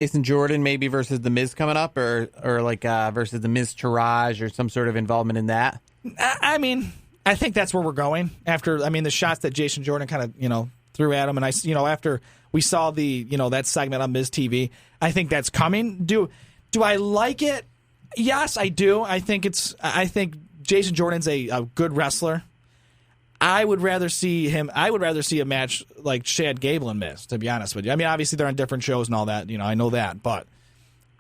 Jason Jordan maybe versus The Miz coming up, or like versus The Miz Taraj or some sort of involvement in that? I mean, I think that's where we're going after. I mean, the shots that Jason Jordan kind of threw at him, and after we saw the that segment on Miz TV, I think that's coming. Do I like it? Yes, I do. I think Jason Jordan's a good wrestler. I would rather see a match like Chad Gable and Miz, to be honest with you. I mean, obviously they're on different shows and all that. I know that, but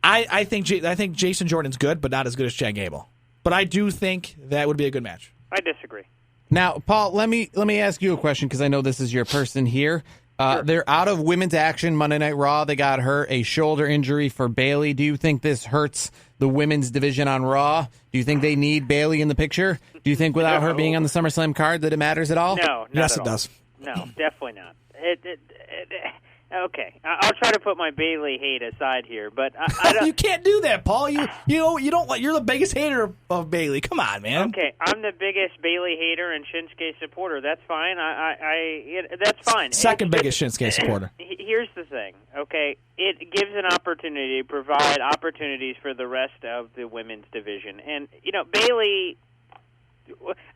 I think Jason Jordan's good, but not as good as Chad Gable. But I do think that would be a good match. I disagree. Now, Paul, let me ask you a question because I know this is your person here. Sure. They're out of women's action Monday Night Raw. They got hurt, a shoulder injury for Bayley. Do you think this hurts the women's division on Raw? Do you think they need Bayley in the picture? Do you think without her being on the SummerSlam card that it matters at all? No, yes, it does. No, definitely not. Okay, I'll try to put my Bayley hate aside here, but I don't. You can't do that, Paul. You don't. You're the biggest hater of Bayley. Come on, man. Okay, I'm the biggest Bayley hater and Shinsuke supporter. That's fine. That's fine. Second biggest Shinsuke supporter. Here's the thing. Okay, it gives an opportunity to provide opportunities for the rest of the women's division, and Bayley.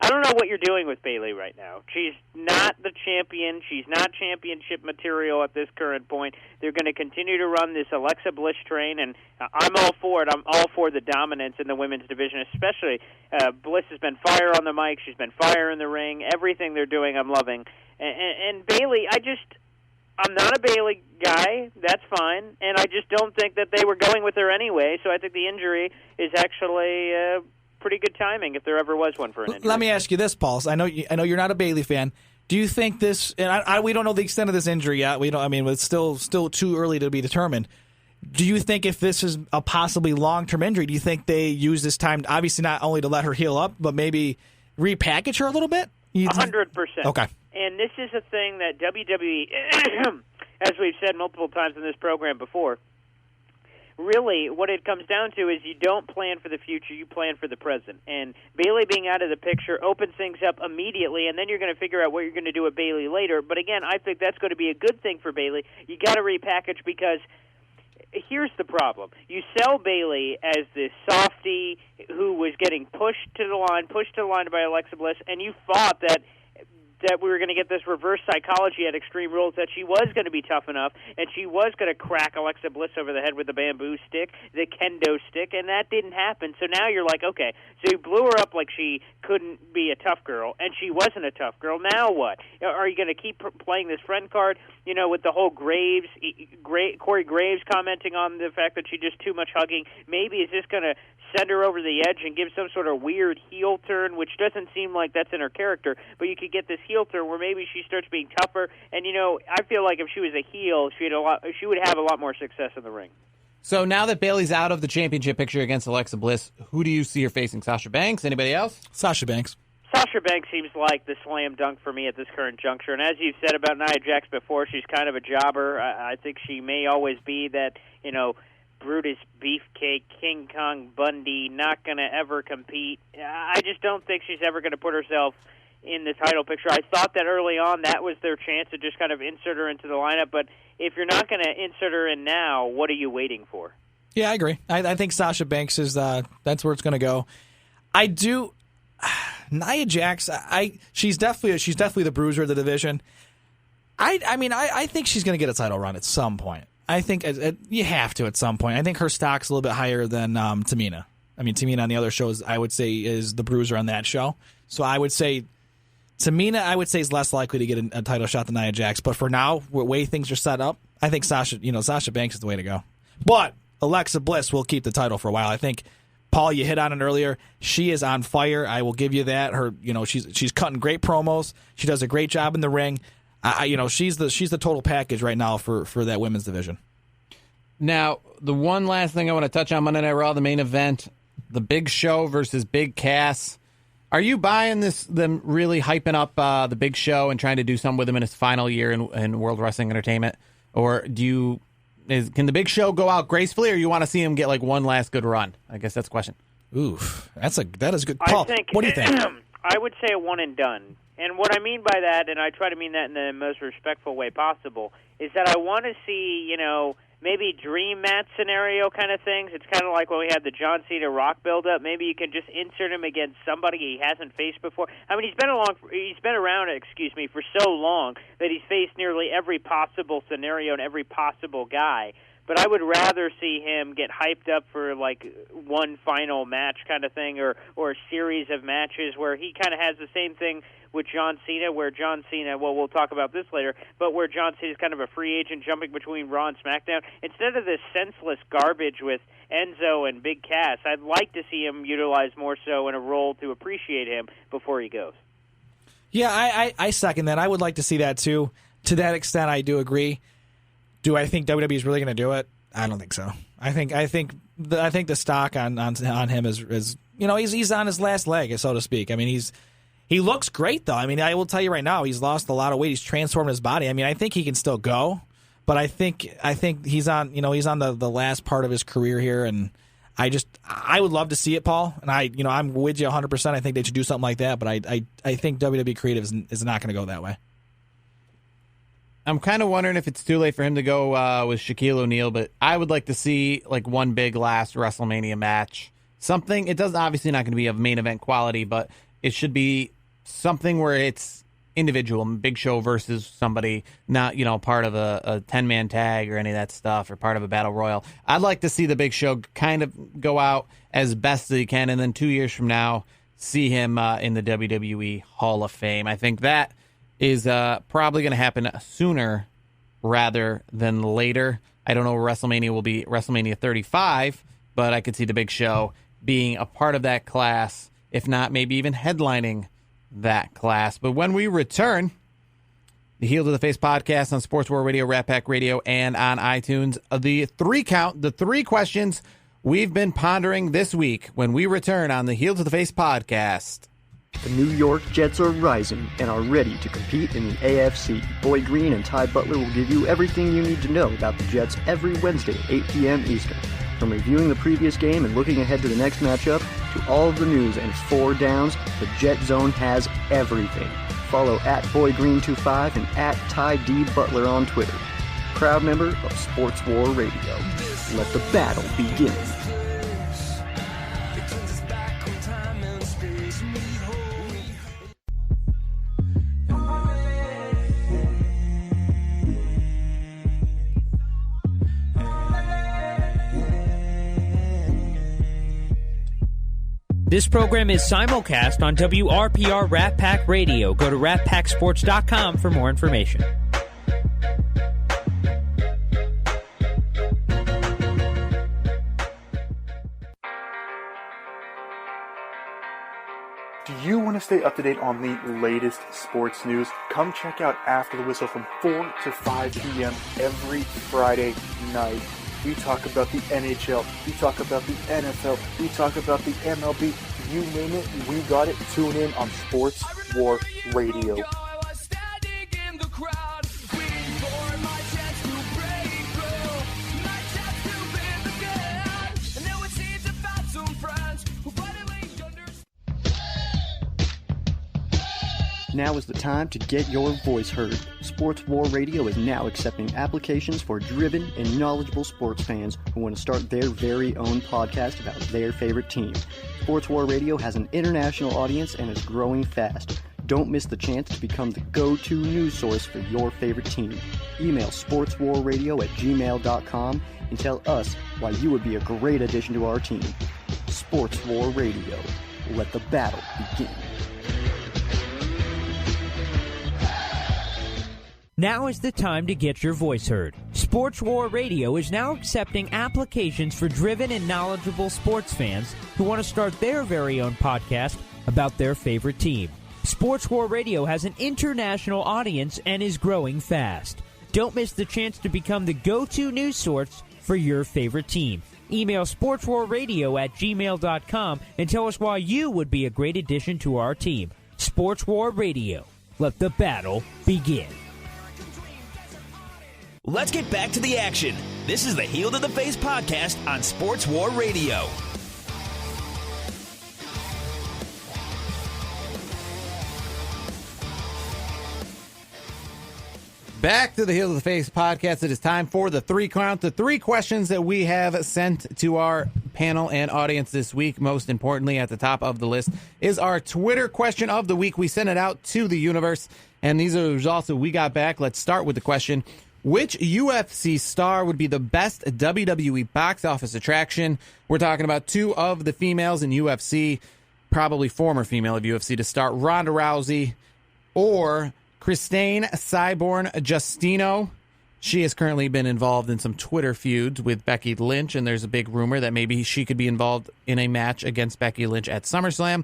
I don't know what you're doing with Bayley right now. She's not the champion. She's not championship material at this current point. They're going to continue to run this Alexa Bliss train, and I'm all for it. I'm all for the dominance in the women's division, especially Bliss has been fire on the mic. She's been fire in the ring. Everything they're doing, I'm loving. And Bayley, I'm not a Bayley guy. That's fine. And I just don't think that they were going with her anyway, so I think the injury is actually pretty good timing if there ever was one for an injury. Let me ask you this, Paul. I know you're not a Bayley fan. Do you think this? And we don't know the extent of this injury yet. We don't. I mean, it's still too early to be determined. Do you think if this is a possibly long-term injury, do you think they use this time, obviously not only to let her heal up, but maybe repackage her a little bit? 100%. Okay. And this is a thing that WWE, as we've said multiple times in this program before, really, what it comes down to is you don't plan for the future, you plan for the present. And Bayley being out of the picture opens things up immediately, and then you're going to figure out what you're going to do with Bayley later. But again, I think that's going to be a good thing for Bayley. You got to repackage because here's the problem. You sell Bayley as this softie who was getting pushed to the line by Alexa Bliss, and you thought that we were going to get this reverse psychology at Extreme Rules, that she was going to be tough enough, and she was going to crack Alexa Bliss over the head with the bamboo stick, the kendo stick, and that didn't happen. So now you're like, okay, so you blew her up like she couldn't be a tough girl, and she wasn't a tough girl. Now what? Are you going to keep playing this friend card, with the whole Corey Graves commenting on the fact that she just too much hugging? Maybe is this going to send her over the edge and give some sort of weird heel turn, which doesn't seem like that's in her character, but you could get this heel turn where maybe she starts being tougher, and I feel like if she was a heel, she would have a lot more success in the ring. So now that Bayley's out of the championship picture against Alexa Bliss, who do you see her facing? Sasha Banks? Anybody else? Sasha Banks. Sasha Banks seems like the slam dunk for me at this current juncture, and as you've said about Nia Jax before, she's kind of a jobber. I think she may always be that, Brutus Beefcake, King Kong Bundy, not going to ever compete. I just don't think she's ever going to put herself in the title picture. I thought that early on that was their chance to just kind of insert her into the lineup, but if you're not going to insert her in now, what are you waiting for? Yeah, I agree. I think Sasha Banks is that's where it's going to go. I do. Nia Jax, she's definitely the bruiser of the division. I think she's going to get a title run at some point. I think you have to at some point. I think her stock's a little bit higher than Tamina. I mean, Tamina on the other shows, I would say, is the bruiser on that show. So I would say Tamina, is less likely to get a title shot than Nia Jax. But for now, the way things are set up, I think Sasha Banks is the way to go. But Alexa Bliss will keep the title for a while. I think, Paul, you hit on it earlier. She is on fire. I will give you that. Her, she's cutting great promos. She does a great job in the ring. She's the total package right now for that women's division. Now, the one last thing I want to touch on Monday Night Raw, the main event, the Big Show versus Big Cass. Are you buying them really hyping up the Big Show and trying to do something with him in his final year in World Wrestling Entertainment? Or can the Big Show go out gracefully, or you want to see him get like one last good run? I guess that's the question. Oof, that is good. Paul, what do you think? I would say a one and done. And what I mean by that, and I try to mean that in the most respectful way possible, is that I want to see, maybe dream match scenario kind of things. It's kind of like when we had the John Cena Rock build-up. Maybe you can just insert him against somebody he hasn't faced before. I mean, he's been around, for so long that he's faced nearly every possible scenario and every possible guy. But I would rather see him get hyped up for like one final match kind of thing, or a series of matches where he kind of has the same thing with John Cena, where John Cena, well, we'll talk about this later, but where John Cena is kind of a free agent jumping between Raw and SmackDown. Instead of this senseless garbage with Enzo and Big Cass, I'd like to see him utilized more so in a role to appreciate him before he goes. Yeah, I second that. I would like to see that too. To that extent, I do agree. Do I think WWE is really going to do it? I don't think so. I think the stock on him is he's on his last leg, so to speak. I mean, he looks great though. I mean, I will tell you right now, he's lost a lot of weight. He's transformed his body. I mean, I think he can still go, but I think he's on the last part of his career here, and I would love to see it, Paul. And I'm with you 100%. I think they should do something like that, but I think WWE Creative is not going to go that way. I'm kind of wondering if it's too late for him to go with Shaquille O'Neal, but I would like to see like one big last WrestleMania match. Something, it doesn't obviously not going to be of main event quality, but it should be something where it's individual, Big Show versus somebody, not part of a 10-man tag or any of that stuff, or part of a battle royal. I'd like to see the Big Show kind of go out as best as he can, and then 2 years from now see him in the WWE Hall of Fame. I think that is probably going to happen sooner rather than later. I don't know where WrestleMania will be, WrestleMania 35, but I could see the Big Show being a part of that class, if not maybe even headlining that class. But when we return, the Heel to the Face podcast on Sports War Radio, Rat Pack Radio, and on iTunes, the three questions we've been pondering this week when we return on the Heel to the Face podcast. The New York Jets are rising and are ready to compete in the AFC. Boyd Green and Ty Butler will give you everything you need to know about the Jets every Wednesday at 8 p.m. Eastern. From reviewing the previous game and looking ahead to the next matchup, to all of the news and 4 downs, the Jet Zone has everything. Follow at BoydGreen25 and at Ty D. Butler on Twitter. Proud member of Sports War Radio. Let the battle begin. This program is simulcast on WRPR Rat Pack Radio. Go to ratpacksports.com for more information. Do you want to stay up to date on the latest sports news? Come check out After the Whistle from 4 to 5 p.m. every Friday night. We talk about the NHL, we talk about the NFL, we talk about the MLB, you name it, we got it. Tune in on Sports War Radio. Now is the time to get your voice heard. Sports War Radio is now accepting applications for driven and knowledgeable sports fans who want to start their very own podcast about their favorite team. Sports War Radio has an international audience and is growing fast. Don't miss the chance to become the go-to news source for your favorite team. Email sportswarradio@gmail.com and tell us why you would be a great addition to our team. Sports War Radio. Let the battle begin. Now is the time to get your voice heard. Sports War Radio is now accepting applications for driven and knowledgeable sports fans who want to start their very own podcast about their favorite team. Sports War Radio has an international audience and is growing fast. Don't miss the chance to become the go-to news source for your favorite team. Email sportswarradio@gmail.com and tell us why you would be a great addition to our team. Sports War Radio. Let the battle begin. Let's get back to the action. This is the Heel to the Face podcast on Sports War Radio. Back to the Heel of the Face podcast. It is time for the 3 count, the 3 questions that we have sent to our panel and audience this week. Most importantly, at the top of the list is our Twitter question of the week. We sent it out to the universe, and these are the results that we got back. Let's start with the question: which UFC star would be the best WWE box office attraction? We're talking about 2 of the females in UFC, probably former female of UFC to start, Ronda Rousey or Christine Cyborg Justino. She has currently been involved in some Twitter feuds with Becky Lynch, and there's a big rumor that maybe she could be involved in a match against Becky Lynch at SummerSlam.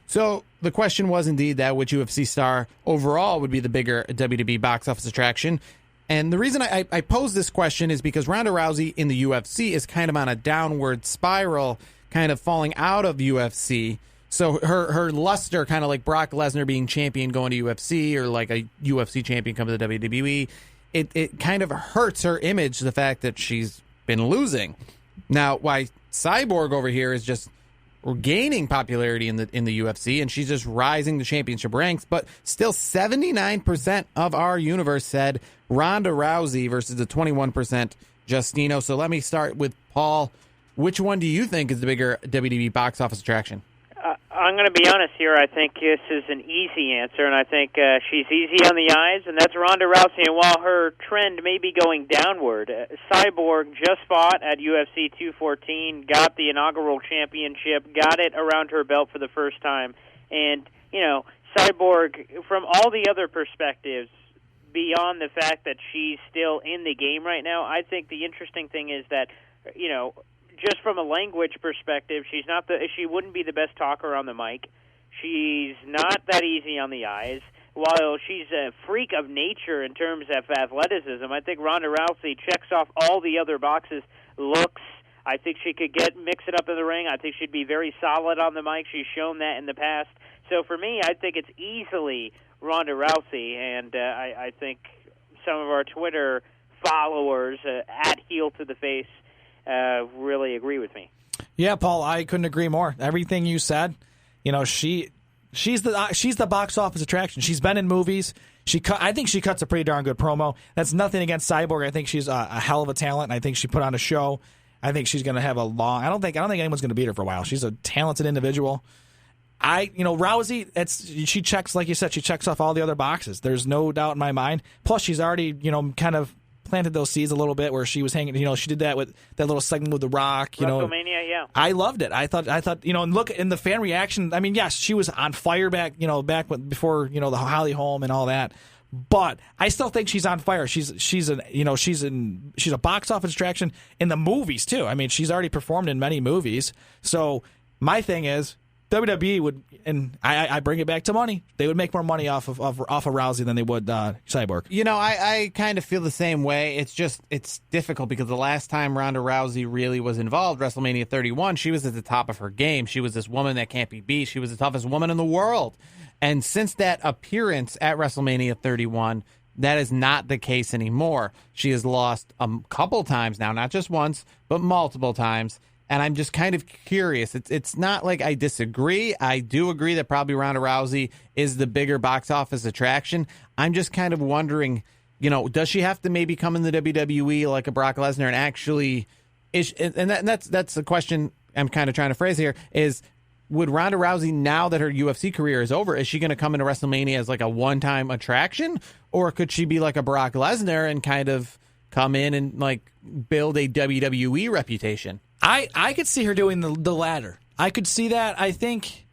So the question was indeed that which UFC star overall would be the bigger WWE box office attraction. And the reason I pose this question is because Ronda Rousey in the UFC is kind of on a downward spiral, kind of falling out of UFC. So her luster, kind of like Brock Lesnar being champion going to UFC, or like a UFC champion coming to the WWE, it kind of hurts her image, the fact that she's been losing. Now, why Cyborg over here is just gaining popularity in the UFC, and she's just rising the championship ranks, but still 79% of our universe said Ronda Rousey versus the 21% Justino. So let me start with Paul. Which one do you think is the bigger WWE box office attraction? I'm going to be honest here. I think this is an easy answer, and I think she's easy on the eyes, and that's Ronda Rousey. And while her trend may be going downward, Cyborg just fought at UFC 214, got the inaugural championship, got it around her belt for the first time. And, you know, Cyborg, from all the other perspectives, beyond the fact that she's still in the game right now, I think the interesting thing is that, you know, just from a language perspective, she wouldn't be the best talker on the mic. She's not that easy on the eyes. While she's a freak of nature in terms of athleticism, I think Ronda Rousey checks off all the other boxes. Looks, I think she could mix it up in the ring. I think she'd be very solid on the mic. She's shown that in the past. So for me, I think it's easily Ronda Rousey, and I think some of our Twitter followers at Heel to the Face really agree with me. Yeah, Paul, I couldn't agree more. Everything you said, you know, she's the box office attraction. She's been in movies. I think she cuts a pretty darn good promo. That's nothing against Cyborg. I think she's a hell of a talent. I think she put on a show. I think she's going to have a long. I don't think anyone's going to beat her for a while. She's a talented individual. Rousey, she checks, like you said, she checks off all the other boxes. There's no doubt in my mind. Plus, she's already, kind of planted those seeds a little bit where she was hanging, she did that with that little segment with The Rock, WrestleMania, yeah. I loved it. I thought, and look, in the fan reaction, I mean, yes, she was on fire back before, the Holly Holm and all that. But I still think she's on fire. She's a box office attraction in the movies too. I mean, she's already performed in many movies. So my thing is, WWE would, and I bring it back to money. They would make more money off of Rousey than they would Cyborg. I kind of feel the same way. It's difficult because the last time Ronda Rousey really was involved, WrestleMania 31, she was at the top of her game. She was this woman that can't be beat. She was the toughest woman in the world. And since that appearance at WrestleMania 31, that is not the case anymore. She has lost a couple times now, not just once, but multiple times. And I'm just kind of curious. It's not like I disagree. I do agree that probably Ronda Rousey is the bigger box office attraction. I'm just kind of wondering, does she have to maybe come in the WWE like a Brock Lesnar and actually that's the question I'm kind of trying to phrase here is, would Ronda Rousey, now that her UFC career is over, is she going to come into WrestleMania as like a one-time attraction? Or could she be like a Brock Lesnar and kind of come in and like build a WWE reputation? I could see her doing the latter. I could see that. I think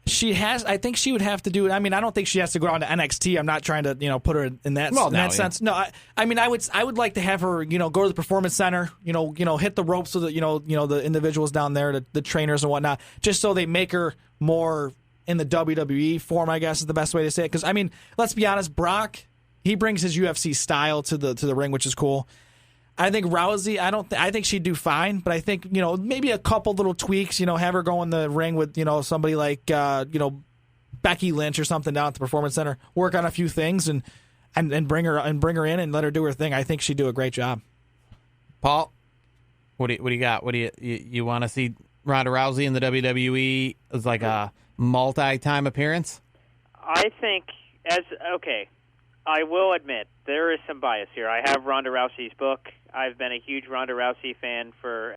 she would have to do it. I mean, I don't think she has to go on to NXT. I'm not trying to, put her in that sense. No, I mean, I would like to have her, go to the Performance Center, hit the ropes with the individuals down there, the trainers and whatnot, just so they make her more in the WWE form, I guess is the best way to say it. Because, I mean, let's be honest, Brock, he brings his UFC style to the ring, which is cool. I think Rousey, I think she'd do fine, but I think, maybe a couple little tweaks, have her go in the ring with, somebody like, Becky Lynch or something down at the Performance Center, work on a few things and bring her in and let her do her thing. I think she'd do a great job. Paul, what do you got? What do you want to see Ronda Rousey in the WWE as like a multi-time appearance? I think I will admit, there is some bias here. I have Ronda Rousey's book. I've been a huge Ronda Rousey fan for